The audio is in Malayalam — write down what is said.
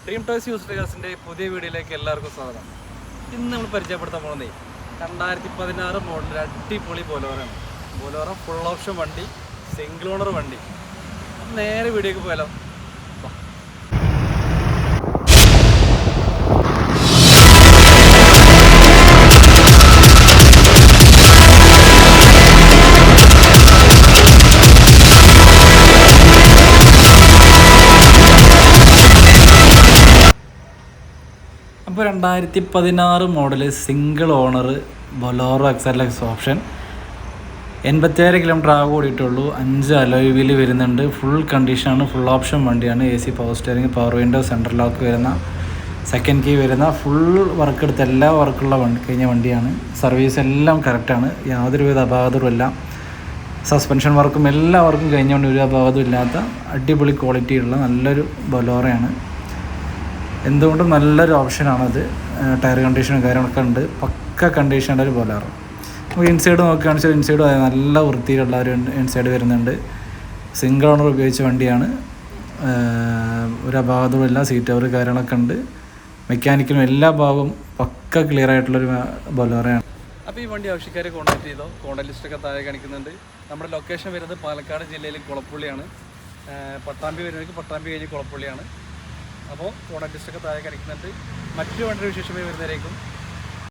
ഡ്രീം ടോയ്സ് യൂസ്ഡ് കാർസിൻ്റെ പുതിയ വീഡിയോയിലേക്ക് എല്ലാവർക്കും സ്വാഗതം. ഇന്ന് നമ്മൾ പരിചയപ്പെടുത്താൻ പോകുന്നത് 2016 മോഡൽ അടിപൊളി ബൊലോറയാണ്. ബൊലോറ ഫുൾ ഓപ്ഷൻ വണ്ടി, സിംഗിൾ ഓണർ വണ്ടി. നേരെ വീഡിയോക്ക് പോയാലോ. അപ്പോൾ 2016 model single owner Bolero XLX option, 87 kilometre ആകെ ഓടിയിട്ടുള്ളൂ. 5 അലോയ് വീല് വരുന്നുണ്ട്. ഫുൾ കണ്ടീഷനാണ്, ഫുൾ ഓപ്ഷൻ വണ്ടിയാണ്. AC power steering, power window, central lock വരുന്ന, സെക്കൻഡ് കീ വരുന്ന, ഫുൾ വർക്ക് എടുത്ത എല്ലാ വർക്കുള്ള കഴിഞ്ഞ വണ്ടിയാണ്. സർവീസ് എല്ലാം കറക്റ്റാണ്, യാതൊരുവിധ അപാകതവുമില്ല. സസ്പെൻഷൻ വർക്കും എല്ലാ വർക്കും കഴിഞ്ഞുകൊണ്ട് ഒരു അപാകതവും ഇല്ലാത്ത അടിപൊളി ക്വാളിറ്റിയുള്ള നല്ലൊരു ബൊലോറയാണ്. എന്തുകൊണ്ടും നല്ലൊരു ഓപ്ഷനാണത്. ടയർ കണ്ടീഷനും കാര്യങ്ങളൊക്കെ ഉണ്ട്, പക്ക കണ്ടീഷനുള്ള ഒരു ബൊലോറോ. നമുക്ക് ഇൻസൈഡ് നോക്കുകയാണെന്ന് വെച്ചാൽ ഇൻസൈഡ് നല്ല വൃത്തിയിലുള്ള ഒരു ഇൻസൈഡ് വരുന്നുണ്ട്. സിംഗിൾ ഓണർ ഉപയോഗിച്ച വണ്ടിയാണ്, ഒരു അപാകതവും ഇല്ല. സീറ്റ് കവർ കാര്യങ്ങളൊക്കെ ഉണ്ട്. മെക്കാനിക്കലും എല്ലാ ഭാഗവും പക്ക ക്ലിയർ ആയിട്ടുള്ളൊരു ബൊലോറയാണ്. അപ്പോൾ ഈ വണ്ടി ആവശ്യക്കാരെ കോൺടാക്ട് ചെയ്തോ. കോൺടാക്ട് ലിസ്റ്റൊക്കെ താഴെ കാണിക്കുന്നുണ്ട്. നമ്മുടെ ലൊക്കേഷൻ വരുന്നത് പാലക്കാട് ജില്ലയിൽ കുളപ്പുള്ളിയാണ്. പട്ടാമ്പി വരുന്നവർക്ക് പട്ടാമ്പി കഴിഞ്ഞ് കുളപ്പുള്ളിയാണ്. അപ്പോൾ കോൺടാക്ട് ലിസ്റ്റൊക്കെ താഴെ കാണിക്കുന്നുണ്ട്. മറ്റു വണ്ടിയുടെ വിശേഷമായി വരുന്നവരേക്കും